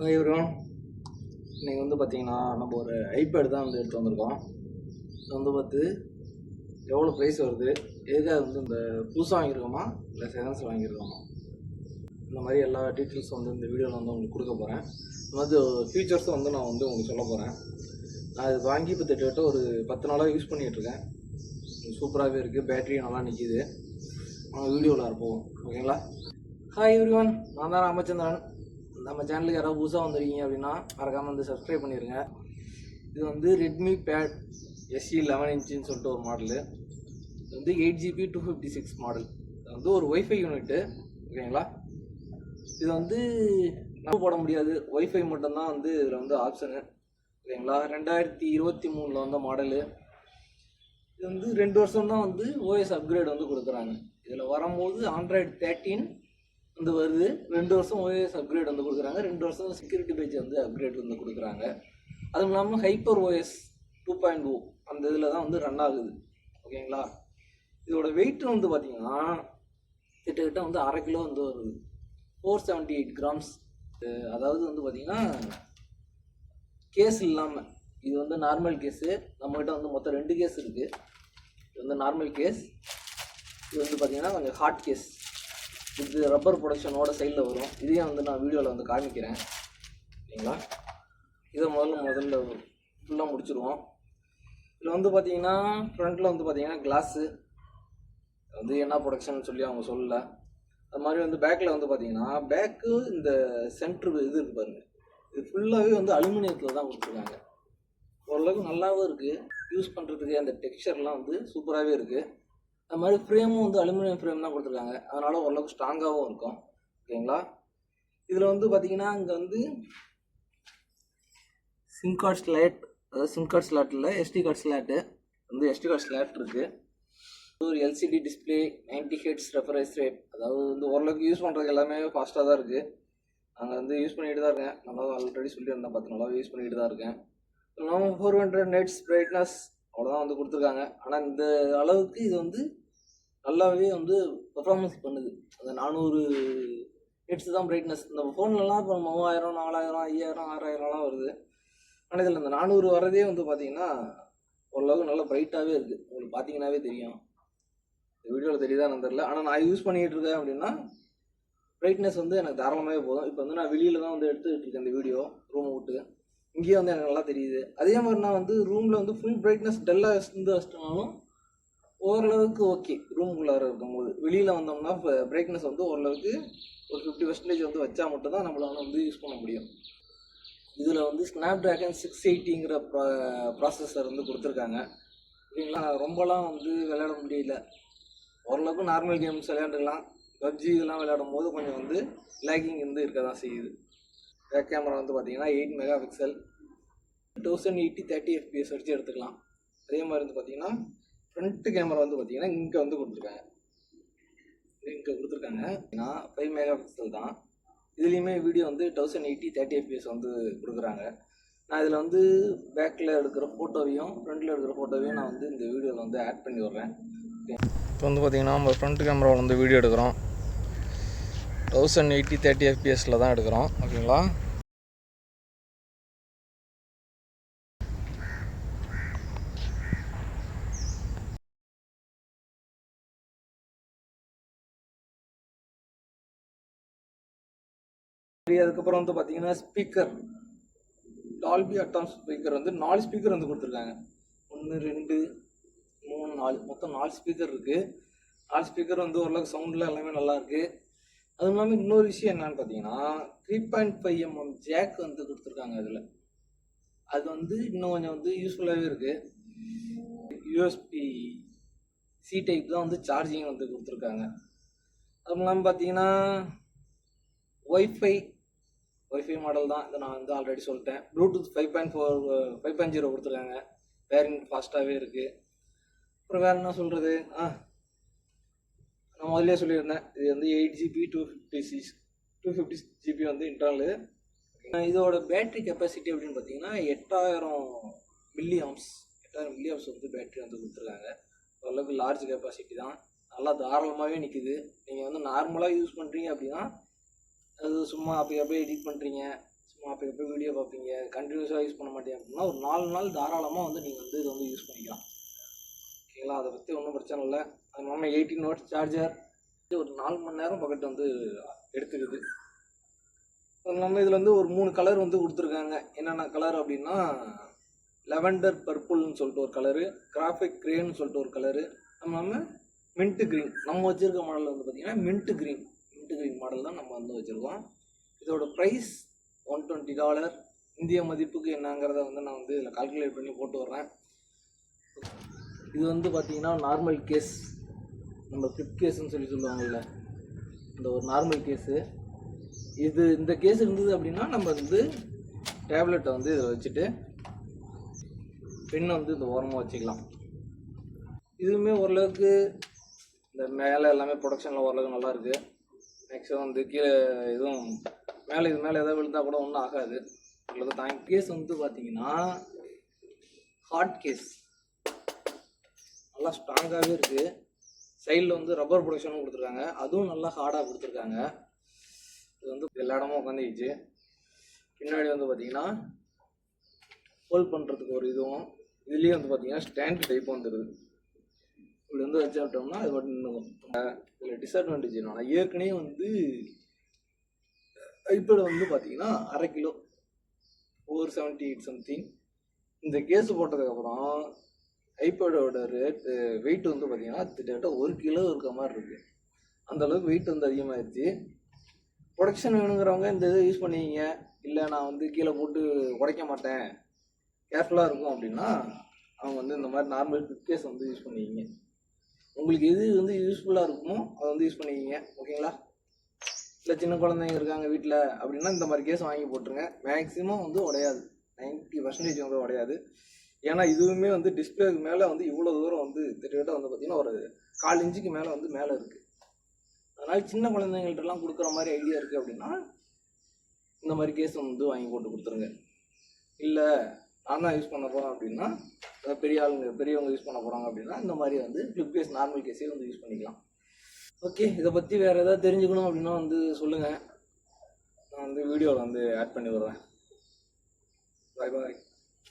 Everyone, இன்னைக்கு வந்து பார்த்தீங்கன்னா நம்ம ஒரு ஐபேட் தான் வந்து எடுத்து வந்திருக்கோம். இது வந்து பார்த்து எவ்வளோ ப்ரைஸ் வருது, எதுக்காக வந்து இந்த புதுசாக வாங்கியிருக்கோமா இல்லை செகண்ட்ஸில் வாங்கியிருக்கோமா, இந்த மாதிரி எல்லா டீட்டெயில்ஸும் வந்து இந்த வீடியோவில் வந்து உங்களுக்கு கொடுக்க போகிறேன். இந்த மாதிரி ஃபீச்சர்ஸும் வந்து நான் வந்து உங்களுக்கு சொல்ல போகிறேன். நான் இது வாங்கி இப்போ கிட்டத்தட்ட ஒரு 10 நாளாக யூஸ் பண்ணிகிட்ருக்கேன். சூப்பராகவே இருக்குது, பேட்டரி நல்லா நிற்கிது. நாங்கள் வீடியோவில் இருப்போம், ஓகேங்களா? ஹாய் எவ்ரிவன், நான் தான் ராமச்சந்திரன். நம்ம சேனலுக்கு யாராவது புதுசாக வந்துருக்கீங்க அப்படின்னா மறக்காமல் வந்து சப்ஸ்கிரைப் பண்ணிடுங்க. இது வந்து ரெட்மி பேட் SE 11 இன்ச்சுன்னு சொல்லிட்டு ஒரு மாடலு. இது வந்து 8GB 256 மாடல். இது வந்து ஒரு ஒய்ஃபை யூனிட்டு, ஓகேங்களா? இது வந்து நம்ம போட முடியாது, ஒய்ஃபை மட்டும்தான் வந்து இதில் வந்து ஆப்ஷனு, ஓகேங்களா? 2023 வந்த மாடலு. இது வந்து 2 வருஷம் தான் வந்து OS அப்கிரேட் வந்து கொடுக்குறாங்க. இதில் வரும்போது Android 13 வந்து வருது. 2 வருஷம் OS அப்கிரேட் வந்து கொடுக்குறாங்க. 2 வருஷம் செக்யூரிட்டி பேஜ் வந்து அப்கிரேட் வந்து கொடுக்குறாங்க. அதுவும் இல்லாமல் ஹைப்பர் OS 2.0 அந்த இதில் தான் வந்து ரன் ஆகுது, ஓகேங்களா? இதோட வெயிட் வந்து பார்த்தீங்கன்னா கிட்டத்தட்ட வந்து 1/2 கிலோ வந்து வருது, 478 கிராம்ஸ். அதாவது வந்து பார்த்தீங்கன்னா கேஸ் இல்லாமல், இது வந்து நார்மல் கேஸு. நம்மகிட்ட வந்து மொத்தம் 2 கேஸ் இருக்குது. இது வந்து நார்மல் கேஸ், இது வந்து பார்த்தீங்கன்னா கொஞ்சம் ஹாட் கேஸ். இது ரப்பர் ப்ரொடக்ஷனோட சைடில் வரும். இதையும் வந்து நான் வீடியோவில் வந்து காமிக்கிறேன், ஓகேங்களா? இதை முதல்ல ஃபுல்லாக முடிச்சுருவோம். இதில் வந்து பார்த்தீங்கன்னா ஃப்ரண்ட்டில் வந்து பார்த்தீங்கன்னா கிளாஸு வந்து என்ன ப்ரொடக்ஷன் சொல்லி அவங்க சொல்லலை. அது மாதிரி வந்து பேக்கில் வந்து பார்த்தீங்கன்னா பேக்கு இந்த சென்ட்ரு இது இருக்குது பாருங்கள், இது ஃபுல்லாகவே வந்து அலுமினியத்தில் தான் கொடுத்துருக்காங்க. ஓரளவுக்கு நல்லாவும் இருக்குது, யூஸ் பண்ணுறதுக்கு அந்த டெக்ஸ்சர்லாம் வந்து சூப்பராகவே இருக்குது. அது மாதிரி ஃப்ரேமும் வந்து அலுமினியம் ஃப்ரேம் தான் கொடுத்துருக்காங்க, அதனால் ஓரளவுக்கு ஸ்ட்ராங்காகவும் இருக்கும், ஓகேங்களா? இதில் வந்து பார்த்தீங்கன்னா இங்கே வந்து சிம் கார்டு ஸ்லாட், அதாவது சிம் கார்டு ஸ்லாட் இல்லை, SD கார்டு ஸ்லாட்டு வந்து SD கார்டு ஸ்லாட் இருக்குது. ஒரு LCD display, 90 Hz refresh rate. அதாவது வந்து ஓரளவுக்கு யூஸ் பண்ணுறதுக்கு எல்லாமே ஃபாஸ்ட்டாக தான் இருக்குது. நாங்கள் வந்து யூஸ் பண்ணிகிட்டு தான் இருக்கேன். நல்லா ஆல்ரெடி சொல்லியிருந்தேன், 10 நாளாக யூஸ் பண்ணிகிட்டு தான் இருக்கேன். 400 நைட்ஸ் பிரைட்னஸ் அவ்வளோதான் வந்து கொடுத்துருக்காங்க. ஆனால் இந்த அளவுக்கு இது வந்து நல்லாவே வந்து பெர்ஃபார்மன்ஸ் பண்ணுது. அந்த 400 நிட்ஸ் தான் பிரைட்னஸ். இந்த ஃபோன்லலாம் இப்போ 3000, 4000, 5000, 6000லாம் வருது. ஆனால் இதில் இந்த 400 வரதே வந்து பார்த்தீங்கன்னா ஓரளவுக்கு நல்லா பிரைட்டாகவே இருக்குது. உங்களுக்கு பார்த்தீங்கன்னாவே தெரியும், இந்த வீடியோவில் தெரியுதான்னு தெரியல. ஆனால் நான் யூஸ் பண்ணிகிட்டு இருக்கேன் அப்படின்னா பிரைட்னஸ் வந்து எனக்கு தாராளமாகவே போதும். இப்போ வந்து நான் வெளியில் தான் வந்து எடுத்துக்கிட்டு இருக்கேன் இந்த வீடியோ, ரூமை விட்டு. இங்கேயே வந்து எனக்கு நல்லா தெரியுது. அதே மாதிரி நான் வந்து ரூமில் வந்து ஃபுல் பிரைட்னஸ் டெல்லாக இருந்து வச்சிட்டனாலும் ஓரளவுக்கு ஓகே. ரூமுக்குள்ளார இருக்கும்போது வெளியில் வந்தோம்னா இப்போ பிரைட்னஸ் வந்து ஓரளவுக்கு ஒரு 50% வந்து வச்சா மட்டும்தான் நம்மளால் வந்து யூஸ் பண்ண முடியும். இதில் வந்து ஸ்னாப்ட்ராகன் 680ங்கிற ப்ராசஸர் வந்து கொடுத்துருக்காங்க, ஓகேங்களா? ரொம்பலாம் வந்து விளையாட முடியல, ஓரளவுக்கு நார்மல் கேம்ஸ் விளையாண்டுக்கலாம். பப்ஜி இதெல்லாம் விளையாடும் போது கொஞ்சம் வந்து லேக்கிங் வந்து இருக்க தான் செய்யுது. பேக் கேமரா வந்து பார்த்தீங்கன்னா 8 மெகா பிக்சல், 1080 30 FPS வச்சு எடுத்துக்கலாம். அதே மாதிரி வந்து பார்த்தீங்கன்னா ஃப்ரண்ட்டு கேமரா வந்து பார்த்தீங்கன்னா இங்கே வந்து கொடுத்துருக்காங்க, 5 மெகா பிக்சல் தான். இதுலேயுமே வீடியோ வந்து 1080 30 FPS வந்து கொடுக்குறாங்க. நான் இதில் வந்து பேக்கில் எடுக்கிற ஃபோட்டோவையும் ஃப்ரண்ட்டில் எடுக்கிற ஃபோட்டோவையும் நான் வந்து இந்த வீடியோவில் வந்து ஆட் பண்ணி விட்றேன். இப்போ வந்து பார்த்தீங்கன்னா நம்ம ஃப்ரண்ட் கேமராவில் வந்து வீடியோ எடுக்கிறோம், 1080 30 FPSல தான் எடுக்கிறோம், ஓகேங்களா? அதுக்கப்புறம் வந்து பார்த்தீங்கன்னா ஸ்பீக்கர், டால்பி அட்டாம் ஸ்பீக்கர் வந்து 4 ஸ்பீக்கர் வந்து கொடுத்துருக்காங்க. 1 2 3 4, மொத்தம் 4 ஸ்பீக்கர் இருக்குது. 4 ஸ்பீக்கர் வந்து ஓரளவுக்கு சவுண்டில் எல்லாமே நல்லாயிருக்கு. அதுவும் இல்லாமல் இன்னொரு விஷயம் என்னன்னு பார்த்தீங்கன்னா 3.5 mm ஜாக் வந்து கொடுத்துருக்காங்க அதில். அது வந்து இன்னும் கொஞ்சம் வந்து யூஸ்ஃபுல்லாகவே இருக்குது. USB-C டைப் தான் வந்து சார்ஜிங் வந்து கொடுத்துருக்காங்க. அதுவும் இல்லாமல் பார்த்தீங்கன்னா ஒய்ஃபை மாடல் தான், இதை நான் வந்து ஆல்ரெடி சொல்லிட்டேன். ப்ளூடூத் 5.0 கொடுத்துருக்காங்க, பேரிங் ஃபாஸ்ட்டாகவே இருக்குது. அப்புறம் வேறு என்ன சொல்கிறது, நான் முதல்ல சொல்லியிருந்தேன், இது வந்து 8GB 256 GB வந்து இன்டர்னலு. இதோட பேட்ரி கெப்பாசிட்டி அப்படின்னு பார்த்தீங்கன்னா 8000 மில்லிஆம்ஸ் வந்து பேட்ரி வந்து கொடுத்துருக்காங்க. ஓரளவுக்கு லார்ஜ் கெப்பாசிட்டி தான், நல்லா தாராளமாகவே நிற்குது. நீங்கள் வந்து நார்மலாக யூஸ் பண்ணுறீங்க அப்படின்னா, அது சும்மா அப்படியே எடிட் பண்ணுறீங்க, சும்மா அப்போ எப்போ வீடியோ பார்ப்பீங்க, கண்டினியூஸாக யூஸ் பண்ண மாட்டேன் அப்படின்னா ஒரு 4 நாள் தாராளமாக வந்து நீங்கள் வந்து இதை வந்து யூஸ் பண்ணிக்கலாம். ஓகேங்களா? அதை பற்றி ஒன்றும் பிரச்சனை இல்லை. அது இல்லாமல் 18 வாட்ஸ் சார்ஜர் ஒரு 4 மணி நேரம் பக்கெட் வந்து எடுத்துக்குது. அது இல்லாமல் இதில் வந்து ஒரு 3 கலர் வந்து கொடுத்துருக்காங்க. என்னென்ன கலர் அப்படின்னா லெவெண்டர் பர்பிள்னு சொல்லிட்டு ஒரு கலரு, கிராஃபிக் கிரேன்னு சொல்லிட்டு ஒரு கலரு, நம்ம மின்ட்டு க்ரீன். நம்ம வச்சுருக்க மாடல் வந்து பார்த்திங்கன்னா மின்ட்டு க்ரீன் மாடல் தான் நம்ம வந்து வச்சுருக்கோம். இதோட ப்ரைஸ் $120. இந்திய மதிப்புக்கு என்னங்கிறத வந்து நான் வந்து இதில் கால்குலேட் பண்ணி போட்டு வர்றேன். இது வந்து பார்த்திங்கன்னா நார்மல் கேஸ், நம்ம ஃப்ளிப் கேஸ்ன்னு சொல்லுவாங்கள்ல, இந்த ஒரு நார்மல் கேஸு. இந்த கேஸ் இருந்தது அப்படின்னா நம்ம வந்து டேப்லெட்டை வந்து இதில் வச்சுட்டு பெண்ணை வந்து இந்த ஓரமாக வச்சுக்கலாம். இதுவுமே ஓரளவுக்கு இந்த மேலே எல்லாமே ப்ரொடக்ஷனில் ஓரளவுக்கு நல்லா இருக்குது. மேக்ஸிமம் வந்து கீழே எதுவும் இது மேலே எதாவது விழுந்தால் கூட ஒன்றும் ஆகாது. ஓரளவுக்கு தாங்க. கேஸ் வந்து பார்த்தீங்கன்னா ஹார்ட் கேஸ், நல்லா ஸ்ட்ராங்காகவே இருக்குது. சைடில் வந்து ரப்பர் ப்ரொடக்ஷனும் கொடுத்துருக்காங்க, அதுவும் நல்லா ஹார்டாக கொடுத்துருக்காங்க. இது வந்து எல்லா இடமும் உட்காந்துக்கிச்சு. பின்னாடி வந்து பார்த்தீங்கன்னா ஹோல்ட் பண்ணுறதுக்கு ஒரு இதுவும், இதுலேயே வந்து பார்த்தீங்கன்னா ஸ்டாண்ட் டைப்பும் வந்துடுது. இப்படி வந்து வச்சுட்டோம்னா அது மட்டும் நின்றுக்கும். இதில் டிஸ்அட்வான்டேஜ் என்னன்னா, ஏற்கனவே வந்து ஐபேடு வந்து பார்த்தீங்கன்னா 1/2 கிலோ 478 சம்திங். இந்த கேஸு போட்டதுக்கப்புறம் ஐபேடோட வெயிட் வந்து பார்த்தீங்கன்னா கிட்டத்தட்ட 1 கிலோ இருக்க மாதிரி இருக்குது. அந்தளவுக்கு வெயிட் வந்து அதிகமாகிடுச்சு. ப்ரொடக்ஷன் வேணுங்கிறவங்க இந்த இதை யூஸ் பண்ணிக்கிங்க. இல்லை நான் வந்து கீழே போட்டு உடைக்க மாட்டேன், கேர்ஃபுல்லாக இருக்கும் அப்படின்னா அவங்க வந்து இந்த மாதிரி நார்மல் ஃபிளிப் கேஸ் வந்து யூஸ் பண்ணிக்கிங்க. உங்களுக்கு எது வந்து யூஸ்ஃபுல்லாக இருக்குமோ அதை வந்து யூஸ் பண்ணிக்கிங்க. ஓகேங்களா? இல்லை சின்ன குழந்தைங்க இருக்காங்க வீட்டில் அப்படின்னா இந்த மாதிரி கேஸ் வாங்கி போட்டுருங்க. மேக்ஸிமம் வந்து உடையாது, 90% வந்து உடையாது. ஏன்னா இதுவுமே வந்து டிஸ்பிளேக்கு மேலே வந்து இவ்வளோ தூரம் வந்து கிட்டத்தட்ட வந்து பார்த்திங்கன்னா ஒரு 1/4 இன்ச்சுக்கு மேலே வந்து மேலே இருக்குது. அதனால் சின்ன குழந்தைங்கள்ட்டலாம் கொடுக்குற மாதிரி ஐடியா இருக்குது அப்படின்னா இந்த மாதிரி கேஸ் வந்து வாங்கி போட்டு கொடுத்துருங்க. இல்லை நான் தான் யூஸ் பண்ண போகிறேன் அப்படின்னா, பெரியவங்க யூஸ் பண்ண போகிறாங்க அப்படின்னா இந்த மாதிரி வந்து ஃப்ளிப் கேஸ் நார்மல் கேஸே வந்து யூஸ் பண்ணிக்கலாம். ஓகே, இதை பற்றி வேறு எதாவது தெரிஞ்சுக்கணும் அப்படின்னா வந்து சொல்லுங்கள், நான் வந்து வீடியோவில் வந்து ஆட் பண்ணி விடுறேன். பாய்.